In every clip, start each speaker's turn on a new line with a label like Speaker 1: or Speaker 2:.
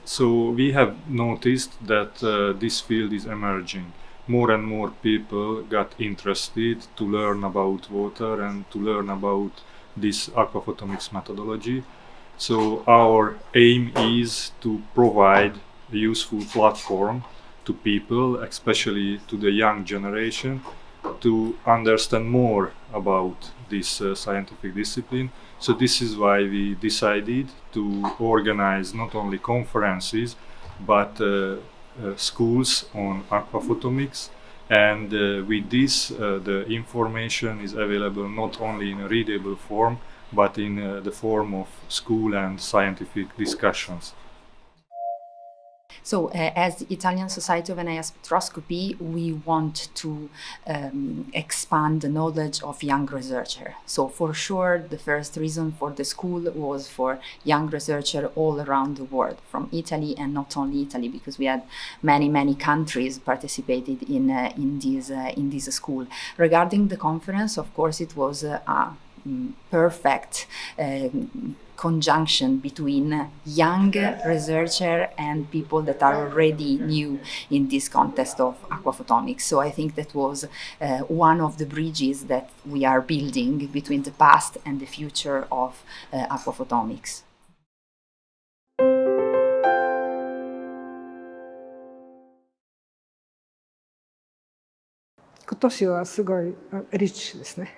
Speaker 1: So we have noticed that this field is emerging. More and more people got interested to learn about water and to learn about this aquaphotomics methodology. So our aim is to provide a useful platform to people, especially to the young generation, to understand more about this scientific discipline. So this is why we decided to organize not only conferences but schools on aquaphotomics, and with this the information is available not only in a readable form but in the form of school and scientific discussions.
Speaker 2: So as the Italian Society of NIS Spectroscopy, we want to expand the knowledge of young researchers. So for sure, the first reason for the school was for young researchers all around the world, from Italy and not only Italy, because we had many countries participated in this school. Regarding the conference, of course, it was a perfect conjunction between young researchers and people that are already new in this context of aquaphotomics. So I think that was one of the bridges that we are building between the past and the future of aquaphotomics.
Speaker 3: 今年はすごいリッチですね。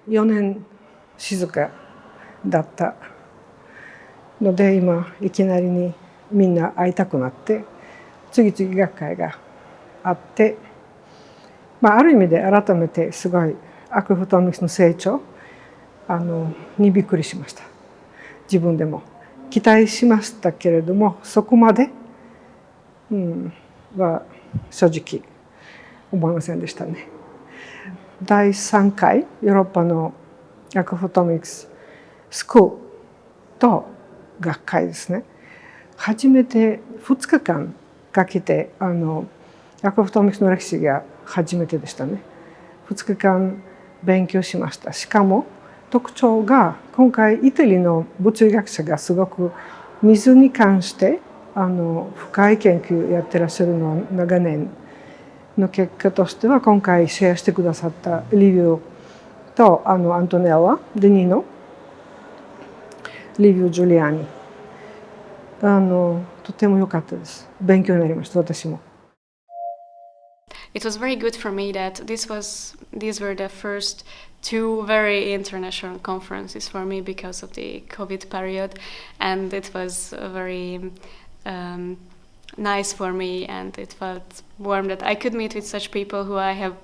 Speaker 3: 4年静かだったので、今いきなりにみんな会いたくなって次々学会があって、ある意味で改めてすごいアクアフォトミクスの成長にびっくりしました。自分でも期待しましたけれども、そこまで、は正直思いませんでしたね。第3回ヨーロッパのアクアフォトミクススクールと学会ですね、初めて2日間かけてアクアフォトミクスの歴史が初めてでしたね。2日間勉強しました。しかも特徴が今回イタリアの物理学者がすごく水に関して深い研究やってらっしゃるのは長年の結果としては、今回シェアしてくださったリビューとアントネッラ・デニのリビュー・ジュリアニとても良かったです。勉強になりました。私も。
Speaker 4: It was very good for me that these were the first two very international conferences for me because of the COVID period, and it was very nice for me, and it felt warm that I could meet with such people who I have,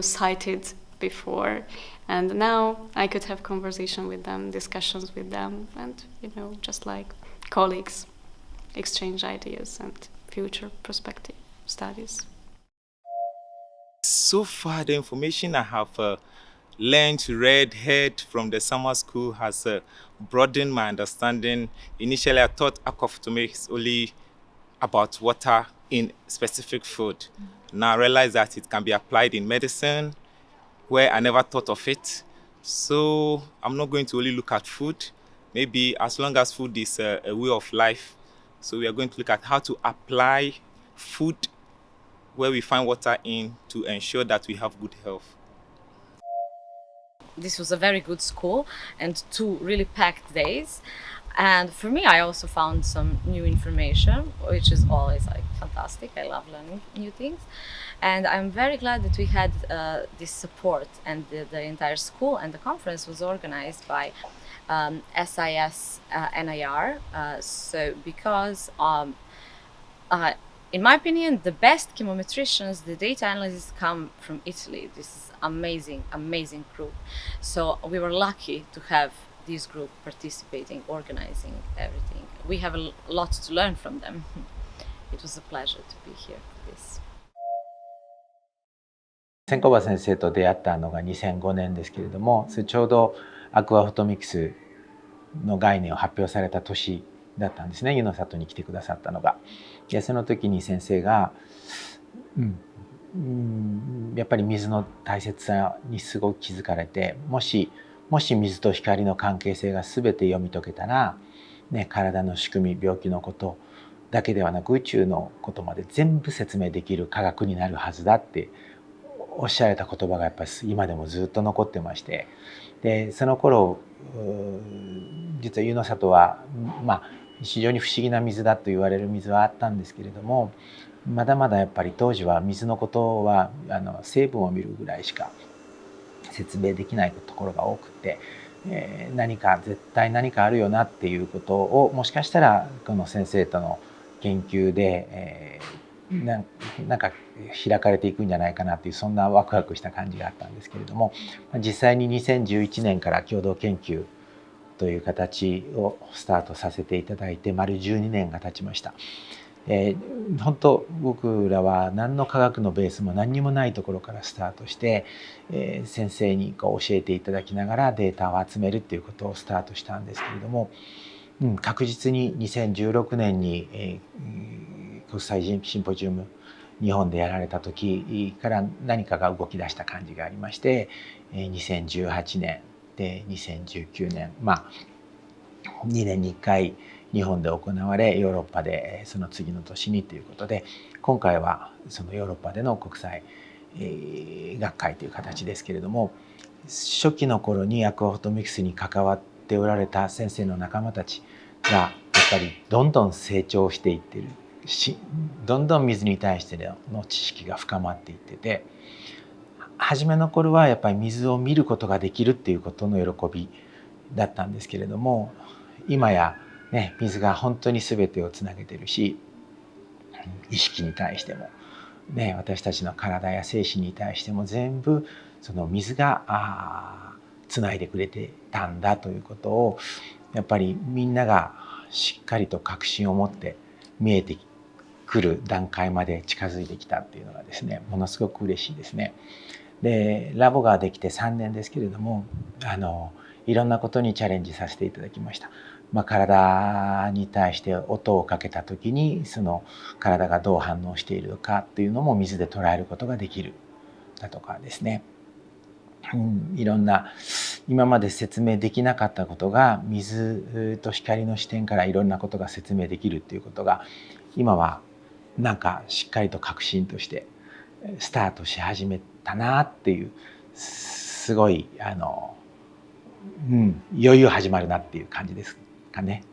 Speaker 4: cited before, and now I could have conversation with them, discussions with them, and just like colleagues, exchange ideas and future prospective studies.
Speaker 5: So far, the information I have learned, read, heard from the summer school has broadened my understanding. Initially, I thought aquaphotomics only about water in specific food. Now I realize that it can be applied in medicine, where I never thought of it. So I'm not going to only look at food. Maybe as long as food is a way of life, so we are going to look at how to apply food where we find water in to ensure that we have good health.
Speaker 6: This was a very good school and 2 really packed days. And for me, I also found some new information, which is always fantastic. I love learning new things. And I'm very glad that we had this support, and the entire school and the conference was organized by SIS NIR. So because in my opinion, the best chemometricians, the data analysts come from Italy. This is amazing group. So we were lucky to have this group participating, organizing everything. We have a lot to learn from them. It was a pleasure to be here for this.
Speaker 7: 千小葉先生と出会ったのが2005年ですけれども、それちょうどアクアフォトミクスの概念を発表された年だったんですね、湯の里に来てくださったのが。でその時に先生が、やっぱり水の大切さにすごく気づかれて、もし水と光の関係性が全て読み解けたら、体の仕組み、病気のことだけではなく宇宙のことまで全部説明できる科学になるはずだっておっしゃられた言葉がやっぱり今でもずっと残ってまして、でその頃実は湯の里は非常に不思議な水だと言われる水はあったんですけれども、まだまだやっぱり当時は水のことは成分を見るぐらいしか説明できないところが多くて、絶対何かあるよなっていうことをもしかしたらこの先生との研究で、なんか開かれていくんじゃないかなっていう、そんなワクワクした感じがあったんですけれども、実際に2011年から共同研究という形をスタートさせていただいて丸12年が経ちました。本当僕らは何の科学のベースも何にもないところからスタートして、先生に教えていただきながらデータを集めるっていうことをスタートしたんですけれども、確実に2016年に、国際シンポジウム日本でやられた時から何かが動き出した感じがありまして、2018年で2019年2年に1回日本で行われ、ヨーロッパでその次の年にということで、今回はそのヨーロッパでの国際学会という形ですけれども、初期の頃にアクアフォトミクスに関わっておられた先生の仲間たちがやっぱりどんどん成長していってるし、どんどん水に対しての知識が深まっていってて、初めの頃はやっぱり水を見ることができるっていうことの喜びだったんですけれども、今や水が本当に全てをつなげてるし、意識に対しても、私たちの体や精神に対しても全部その水がつないでくれてたんだということを、やっぱりみんながしっかりと確信を持って見えてくる段階まで近づいてきたっていうのがですね、ものすごく嬉しいですね。でラボができて3年ですけれども、いろんなことにチャレンジさせていただきました。体に対して音をかけた時にその体がどう反応しているのかっていうのも水で捉えることができるだとかですね、いろんな今まで説明できなかったことが水と光の視点からいろんなことが説明できるっていうことが今はなんかしっかりと確信としてスタートし始めたなっていう、すごいいよいよ始まるなっていう感じですかね。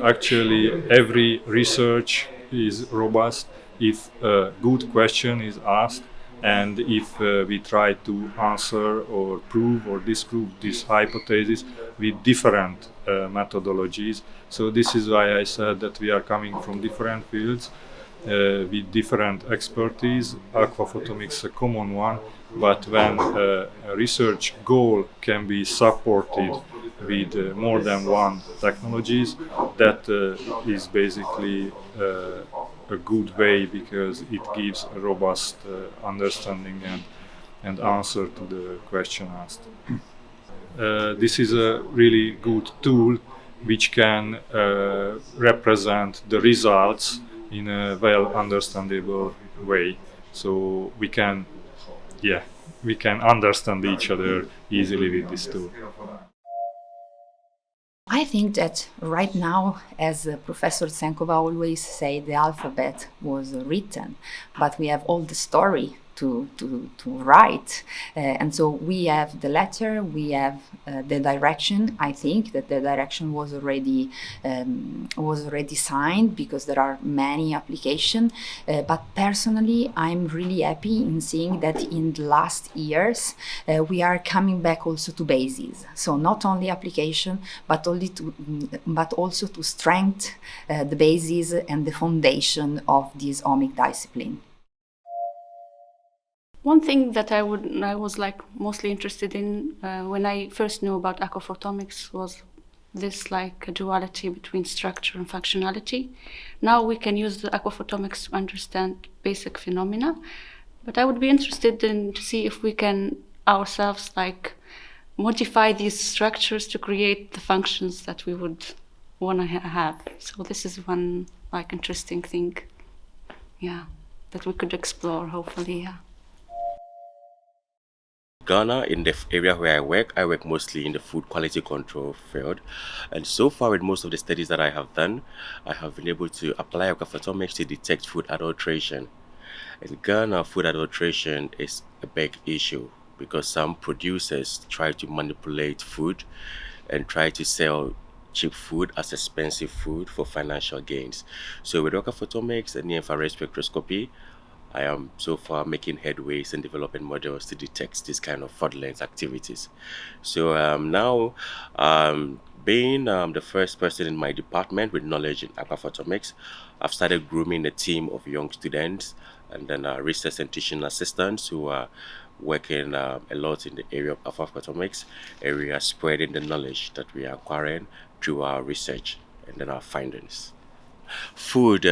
Speaker 1: Actually, every research is robust if a good question is asked and if we try to answer or prove or disprove this hypothesis with different methodologies. So this is why I said that we are coming from different fields with different expertise. Aquaphotomics is a common one, but when a research goal can be supported with more than one technologies, that is basically a good way because it gives a robust understanding and answer to the question asked. This is a really good tool which can represent the results in a well understandable way, so we can understand each other easily with this tool.
Speaker 2: I think that right now, as Professor Tsenkova always say, the alphabet was written, but we have all the story to write. And so we have the letter, we have the direction. I think that the direction was already signed because there are many applications. But personally, I'm really happy in seeing that in the last years, we are coming back also to bases. So not only application, but also to strengthen the basis and the foundation of this omic discipline.
Speaker 4: One thing that I was mostly interested in when I first knew about aquaphotomics was this duality between structure and functionality. Now we can use the aquaphotomics to understand basic phenomena, But I would be interested in to see if we can ourselves like modify these structures to create the functions that we would want to have. So this is one like interesting thing, yeah, that we could explore hopefully. Yeah.
Speaker 8: Ghana, in the area where I work mostly in the food quality control field. And so far with most of the studies that I have done, I have been able to apply aquaphotomics to detect food adulteration. In Ghana, food adulteration is a big issue because some producers try to manipulate food and try to sell cheap food as expensive food for financial gains. So with aquaphotomics and near-infrared spectroscopy, I am so far making headways and developing models to detect this kind of fraudulent activities. So now, being the first person in my department with knowledge in aquaphotomics, I've started grooming a team of young students and then research and teaching assistants who are working a lot in the area of aquaphotomics, and we are spreading the knowledge that we are acquiring through our research and then our findings. Food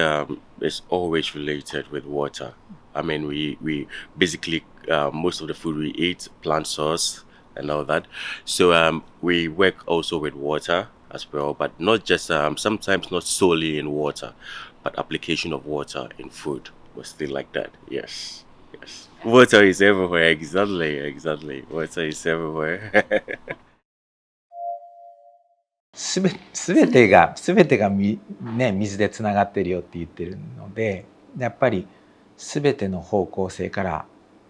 Speaker 8: is always related with water. I mean, we basically, most of the food we eat, plant source and all that. So we work also with water as well, but not just, sometimes not solely in water, but application of water in food was still like that. Yes. Water is everywhere. Exactly. Water is everywhere.
Speaker 7: すべてが水でつながってるよって言ってるので、やっぱりすべての方向性から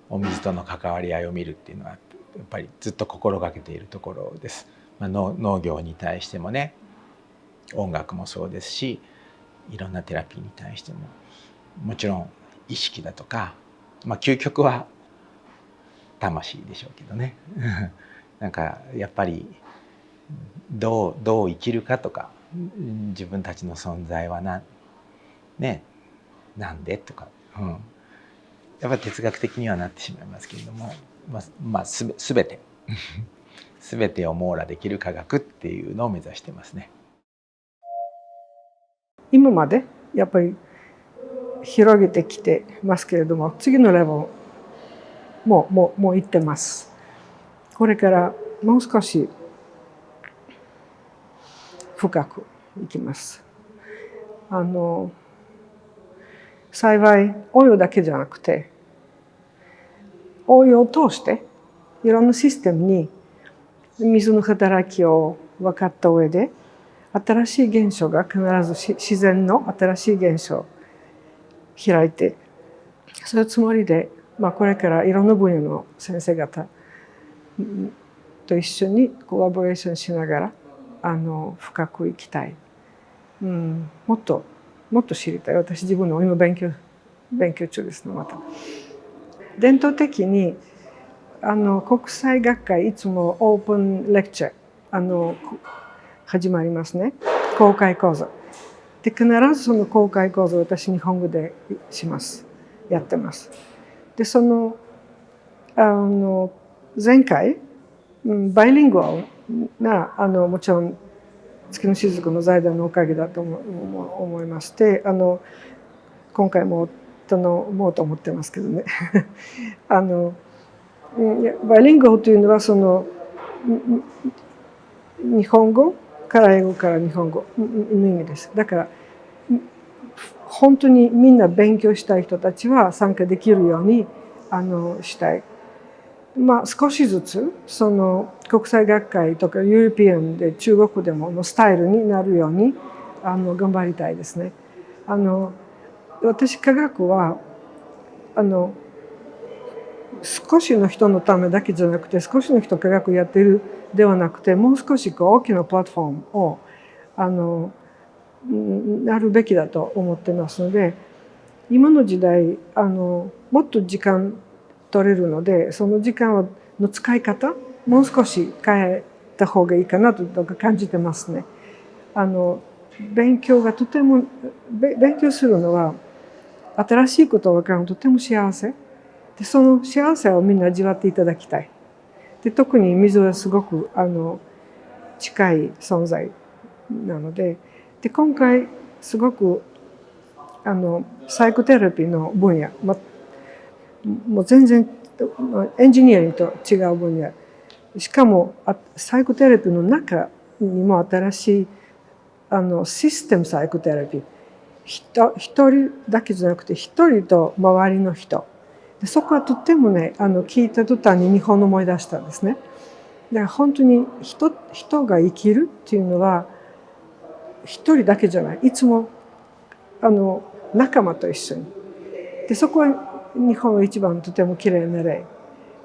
Speaker 7: お水との関わり合いを見るっていうのはやっぱりずっと心がけているところです。農業に対してもね、音楽もそうですし、いろんなテラピーに対してももちろん意識だとか、究極は魂でしょうけどね。なんかやっぱりどう生きるかとか、自分たちの存在はなんでとか、やっぱり哲学的にはなってしまいますけれども、すべてを網羅できる科学っていうのを目指してますね。
Speaker 3: 今までやっぱり広げてきてますけれども、次のレベルもう行ってます。これからもう少し深くいきます。幸い応用だけじゃなくて、応用を通していろんなシステムに水の働きを分かった上で、新しい現象が必ず自然の新しい現象を開いて、そういうつもりで、これからいろんな分野の先生方と一緒にコラボレーションしながら深くいきたい、もっと知りたい。私自分の今勉強中ですね。また伝統的に国際学会いつもオープンレクチャー始まりますね。公開講座で、必ずその公開講座を私日本語でやってます。で前回バイリングアルなもちろん月のしずくの財団のおかげだと思いまして、今回も頼もうと思ってますけどね。バイリングアルというのは日本語から英語から日本語の意味です。だから本当にみんな勉強したい人たちは参加できるようにしたい。少しずつ国際学会とかユーロピアンで中国でもスタイルになるように頑張りたいですね。私科学は少しの人のためだけじゃなくて、少しの人科学やってるではなくて、もう少し大きなプラットフォームをなるべきだと思ってますので、今の時代もっと時間取れるので、その時間の使い方もう少し変えた方がいいかなと感じてますね。勉強するのは新しいことが分かるのとても幸せで、その幸せをみんな味わっていただきたい。で、特に水はすごく近い存在なので、今回すごくサイコテラピーの分野、もう全然エンジニアリングと違う分野。しかもサイコテラピーの中にも新しいシステムサイコテラピー。一人だけじゃなくて一人と周りの人。でそこはとってもね聞いた途端に日本の思い出したんですね。だから本当に人が生きるっていうのは一人だけじゃない。いつも仲間と一緒に。でそこは日本は一番とてもきれいな例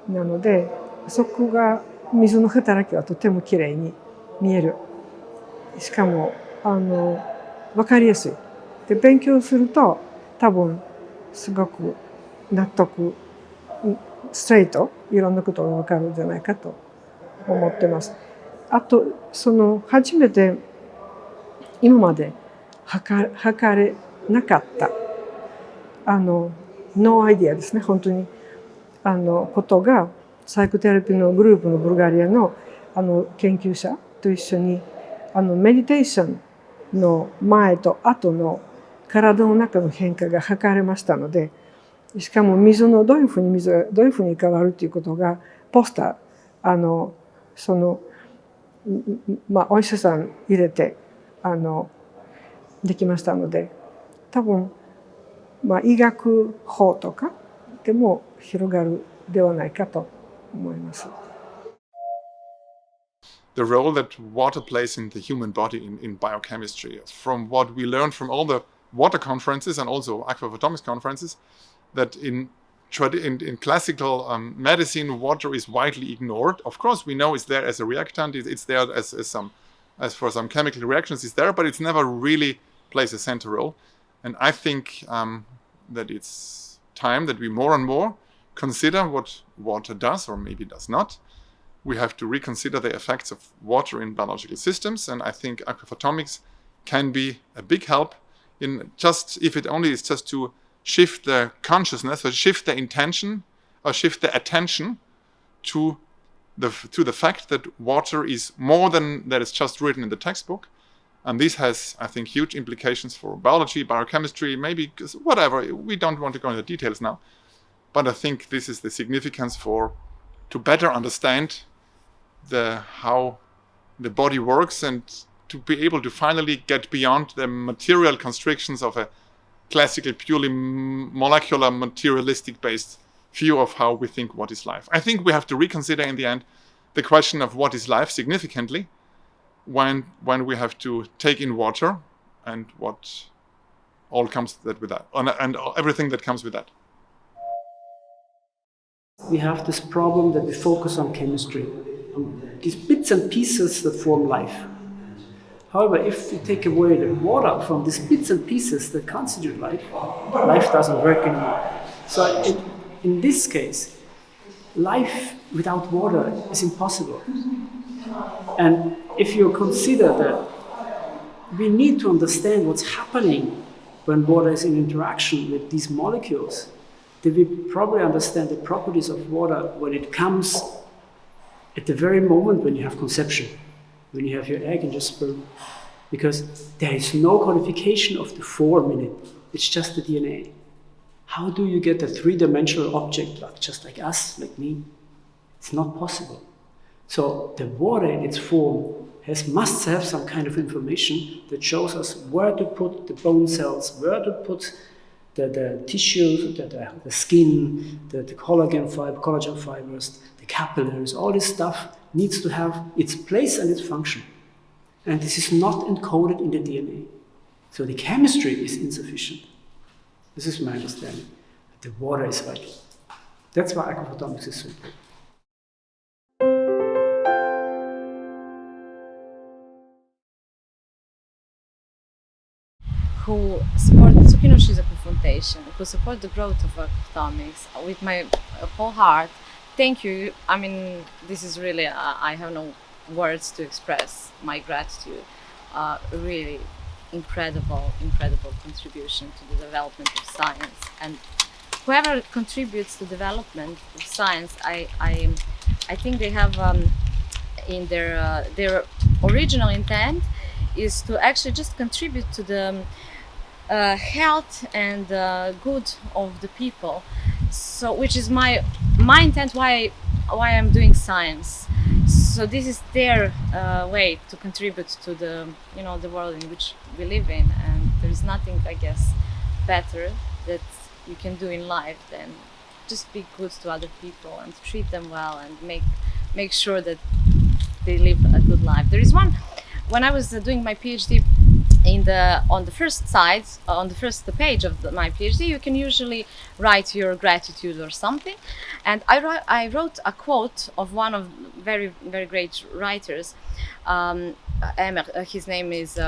Speaker 3: なので、そこが水の働きはとてもきれいに見える。しかも分かりやすい。で勉強すると多分すごく納得ストレートいろんなことが分かるんじゃないかと思ってます。あと初めて今まで測れなかったノーアイディアですね。本当にことがサイコテラピーのグループのブルガリアの研究者と一緒にメディテーションの前と後の体の中の変化が測れましたので、しかも水がどういうふうに変わるということがポスターお医者さん入れてできましたので、多分医学法とかでも広がるではないかと思います。
Speaker 9: The role that water plays in the human body in biochemistry. From what we learned from all the water conferences and also aquaphotomics conferences, that in classical medicine, water is widely ignored. Of course, we know it's there as a reactant, it's there as for some chemical reactions, it's there, but it's never really plays a center role. And I think that it's time that we more and more consider what water does or maybe does not. We have to reconsider the effects of water in biological systems, and I think aquaphotomics can be a big help in just, if it only is just to shift the consciousness or shift the intention or shift the attention to the fact that water is more than that is just written in the textbook. And this has, I think, huge implications for biology, biochemistry, maybe whatever. We don't want to go into details now. But I think this is the significance to better understand how the body works and to be able to finally get beyond the material constrictions of a classical, purely molecular, materialistic based view of how we think what is life. I think we have to reconsider in the end the question of what is life significantly when we have to take in water and what all comes with that and everything that comes with that.
Speaker 10: We have this problem that we focus on chemistry, on these bits and pieces that form life. However, if we take away the water from these bits and pieces that constitute life, life doesn't work anymore. So in this case, life without water is impossible. And if you consider that we need to understand what's happening when water is in interaction with these molecules, then we probably understand the properties of water when it comes at the very moment when you have conception, when you have your egg and your sperm, because there is no codification of the form in it, it's just the DNA. How do you get a three-dimensional object, just like us, like me? It's not possible. So the water in its form must have some kind of information that shows us where to put the bone cells, where to put the tissues, the skin, the collagen fibers, the capillaries, all this stuff needs to have its place and its function. And this is not encoded in the DNA. So the chemistry is insufficient. This is my understanding. The water is vital. That's why aquaphotomics is so important.
Speaker 6: Who support the Tsuki no Shizuku Foundation, who support the growth of aquaphotomics with my whole heart. Thank you. I mean, this is really, I have no words to express my gratitude. Really incredible contribution to the development of science. And whoever contributes to the development of science, I think they have in their original intent is to actually just contribute to health and good of the people. So, which is my intent why I'm doing science. So this is their way to contribute to the the world in which we live in, and there is nothing, I guess, better that you can do in life than just be good to other people and treat them well and make sure that they live a good life. There is one, when I was doing my PhD, on the first side, on the first page of my PhD, you can usually write your gratitude or something, and I wrote a quote of one of very, very great writers. His name is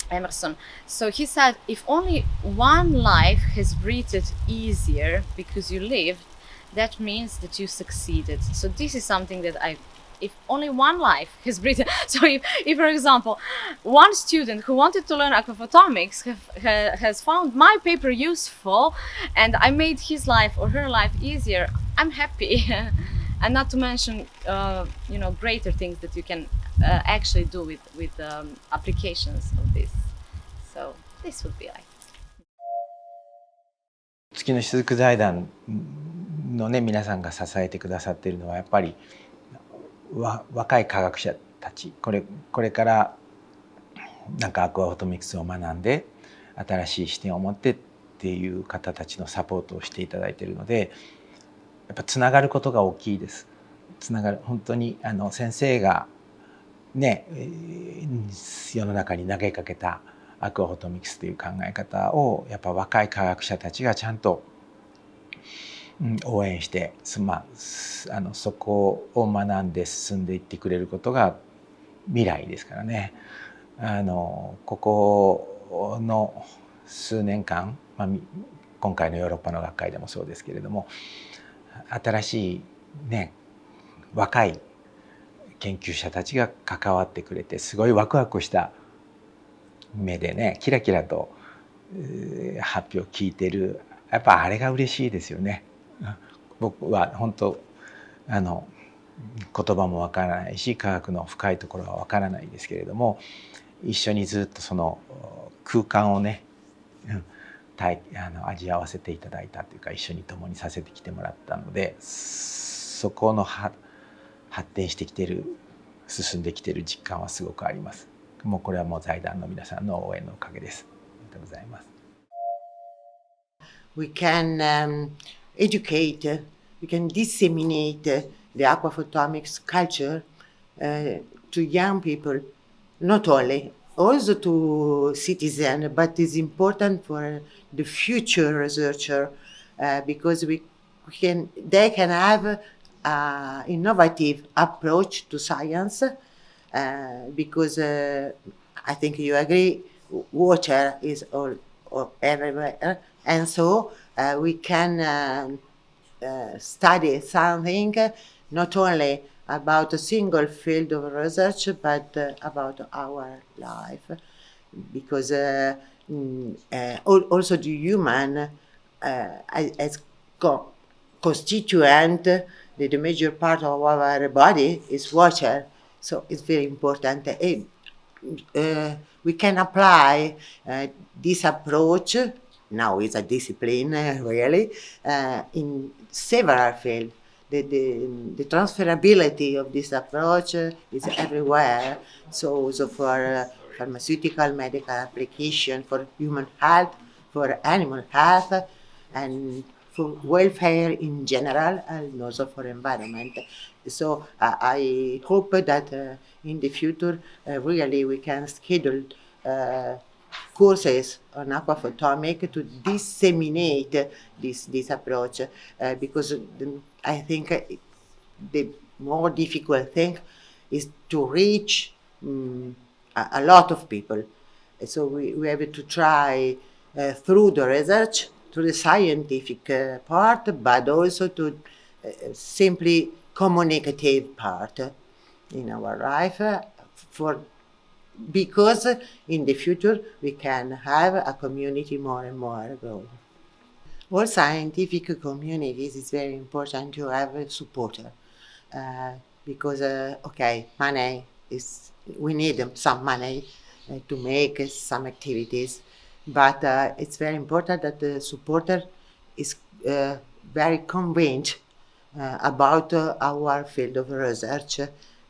Speaker 6: Emerson. So he said, if only one life has breathed easier because you lived, that means that you succeeded. So this is something that if only one life has breathed, so if for example, one student who wanted to learn aquaphotomics has found my paper useful and I made his life or her life easier, I'm happy. And not to mention, greater things that you can actually do with applications of this. So this would be like.
Speaker 7: 月のしずく財団のね、皆さんが支えてくださっているのはやっぱり若い科学者たち、これからなんかアクアフォトミクスを学んで新しい視点を持ってっていう方たちのサポートをしていただいているので、やっぱつながることが大きいです。本当に先生がね、世の中に投げかけたアクアフォトミクスという考え方をやっぱ若い科学者たちがちゃんと応援して、そこを学んで進んでいってくれることが未来ですからね。ここの数年間、今回のヨーロッパの学会でもそうですけれども、新しいね、若い研究者たちが関わってくれて、すごいワクワクした目でね、キラキラと発表を聞いてる、やっぱあれが嬉しいですよね。僕は本当言葉もわからないし、科学の深いところはわからないですけれども、一緒にずっとその空間をね、味わわせていただいたというか、一緒に共にさせてきてもらったので、そこの発展してきてる、進んできてる実感はすごくあります。もうこれはもう財団の皆さんの応援のおかげです。ありがとうございます。
Speaker 11: We can educate, we can disseminate the aquaphotomics culture to young people, not only, also to citizens, but it's important for the future researcher because they can have innovative approach to science because I think you agree, water is all everywhere, and so we can study something not only about a single field of research, but about our life, because also the human as constituent, the major part of our body is water, so it's very important. We can apply this approach, now it's a discipline really, in several fields. The transferability of this approach is everywhere, so also for pharmaceutical, medical application, for human health, for animal health, and for welfare in general, and also for environment. So I hope that in the future, really we can schedule courses on aquaphotomics to disseminate this approach, because I think the more difficult thing is to reach a lot of people. So we have to try through the research, through the scientific part, but also to simply communicative part in our life, because in the future we can have a community more and more growing. All scientific communities, it's very important to have a supporter, because money is, we need some money to make some activities, but it's very important that the supporter is very convinced about our field of research.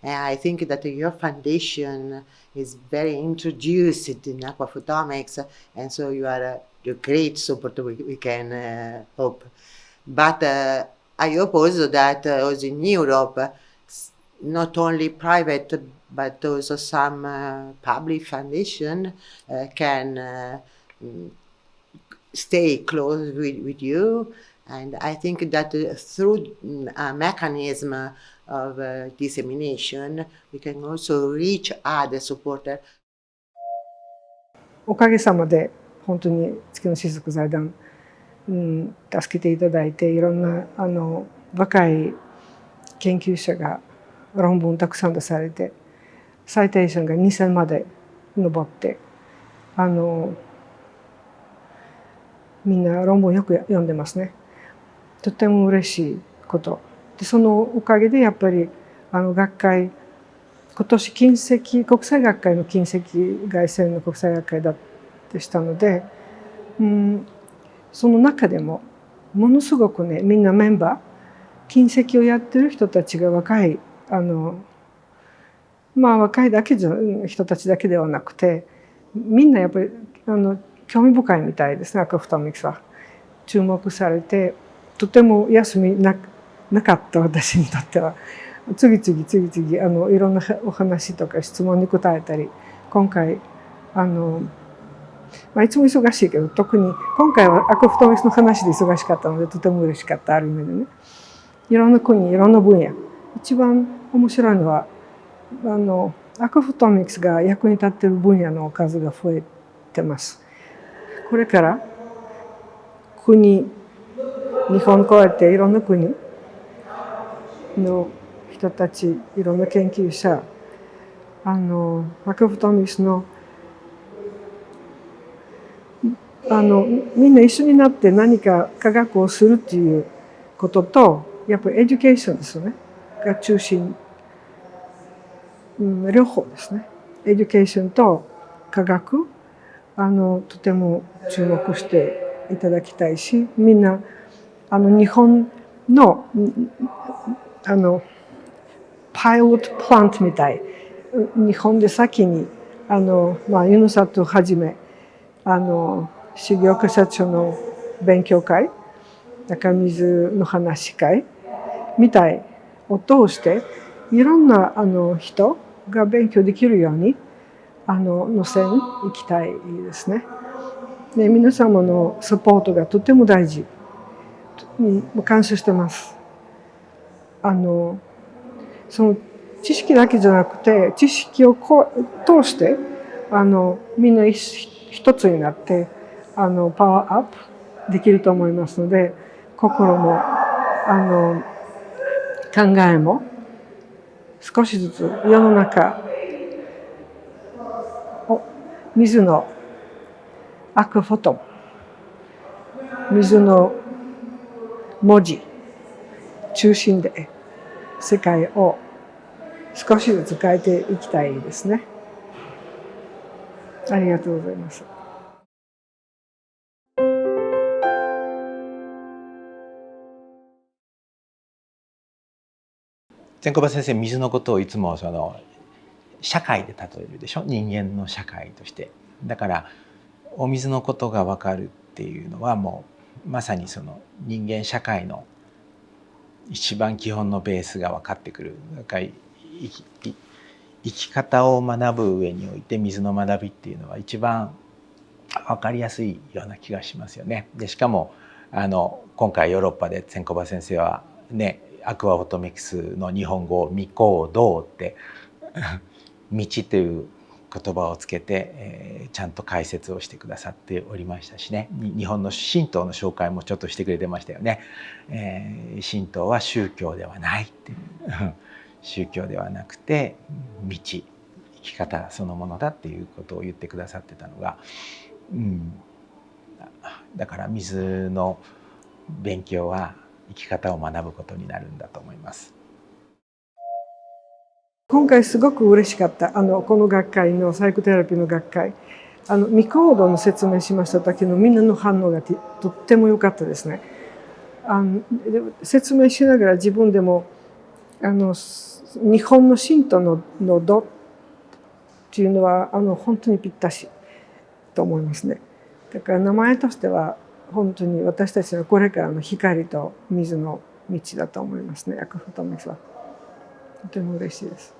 Speaker 11: And I think that your foundation is very introduced in aquaphotomics, and so you are a great support we can hope. But I hope also that also in Europe, not only private but also some public foundation can stay close with you. And I think that through a mechanism of dissemination, we can also reach other supporters.
Speaker 3: おかげさまで本当に月のしずく財団、助けていただいて、いろんな若い研究者が論文たくさん出されて、サイテーションが2000まで上って、みんな論文よく読んでますね。とても嬉しいこと。でそのおかげでやっぱり学会、今年金石国際学会の金石外線の国際学会でしたので、その中でもものすごくね、みんなメンバー金石をやってる人たちが若い若い人たちだけではなくて、みんなやっぱり興味深いみたいですね。アクアフォトミクスは注目されて、とても休みなかった私にとっては次々いろんなお話とか質問に答えたり、今回いつも忙しいけど、特に今回はアクアフォトミクスの話で忙しかったのでとても嬉しかった。ある意味でね、いろんな国、いろんな分野、一番面白いのはアクアフォトミクスが役に立っている分野の数が増えてます。これから国、日本こうやっていろんな国の人たち、いろんな研究者、アクアフォトミクスのみんな一緒になって何か科学をするっていうことと、やっぱりエデュケーションですよねが中心、両方ですね。エデュケーションと科学、とても注目していただきたいし、みんな日本のパイロットプラントみたい、日本で先にユヌサットをはじめ修行家社長の勉強会、水の話し会みたいを通していろんな人が勉強できるように路線行きたいですね。で皆様のサポートがとても大事。感謝してます。その知識だけじゃなくて、知識を通してみんな一つになってパワーアップできると思いますので、心も考えも少しずつ世の中、水のアクアフォト、水の文字中心で世界を少しずつ変えていきたいですね。ありがとうございます。
Speaker 7: 千小葉先生、水のことをいつも社会で例えるでしょ、人間の社会として。だからお水のことが分かるっていうのはもうまさにその人間社会の一番基本のベースが分かってくる。だから生き方を学ぶ上において水の学びっていうのは一番分かりやすいような気がしますよね。でしかも今回ヨーロッパで千小葉先生はね、アクアフォトミクスの日本語を未行道って道という言葉をつけて、ちゃんと解説をしてくださっておりましたしね。日本の神道の紹介もちょっとしてくれてましたよね。神道は宗教ではないっていう宗教ではなくて道、生き方そのものだっていうことを言ってくださってたのが、だから水の勉強は生き方を学ぶことになるんだと思います。
Speaker 3: 今回すごく嬉しかった。この学会のサイコテラピーの学会、未行動の説明しました時のみんなの反応がとっても良かったですね。説明しながら自分でも日本の神道の度っていうのは本当にぴったしと思いますね。だから名前としては本当に私たちのこれからの光と水の道だと思いますね。アクアフォトミクスはとても嬉しいです。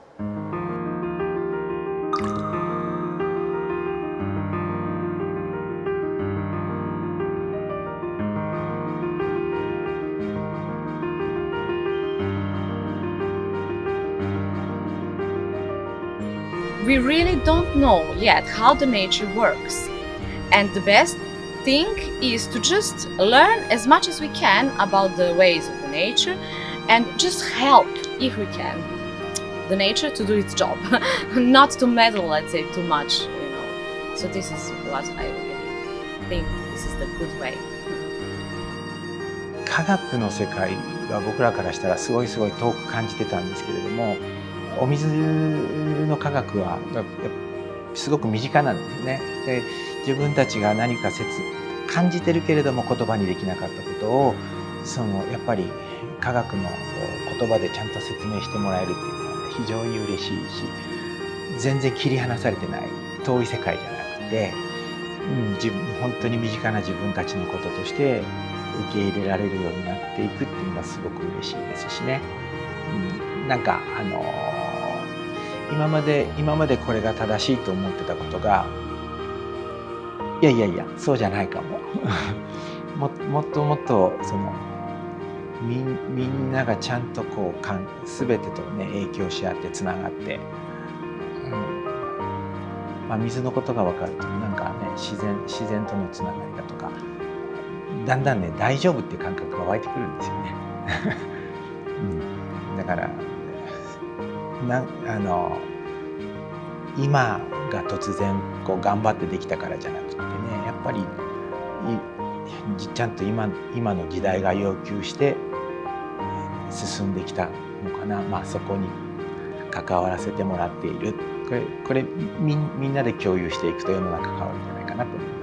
Speaker 6: We really don't know yet how the nature works, and the best thing is to just learn as much as we can about the ways of the nature and just help if we can the nature to do its job, not to meddle, let's say, too much, you know. So this is what I really think this is the good way.
Speaker 7: 科学の世界は僕らからしたらすごい遠く感じてたんですけれども、お水の科学はすごく身近なんですね。で、自分たちが何か感じてるけれども言葉にできなかったことをやっぱり科学の言葉でちゃんと説明してもらえるっていうのは、ね、非常に嬉しいし、全然切り離されてない遠い世界じゃなくて、本当に身近な自分たちのこととして受け入れられるようになっていくっていうのはすごく嬉しいですしね。なんか今までこれが正しいと思ってたことが、いやそうじゃないかももっとみんながちゃんと全てとね影響し合ってつながって、水のことが分かるとなんかね自然とのつながりだとか、だんだんね大丈夫っていう感覚が湧いてくるんですよねだから今が突然頑張ってできたからじゃなくてね、やっぱりちゃんと今の時代が要求して進んできたのかな。そこに関わらせてもらっている。これみんなで共有していくと世の中変わるんじゃないかなと思います。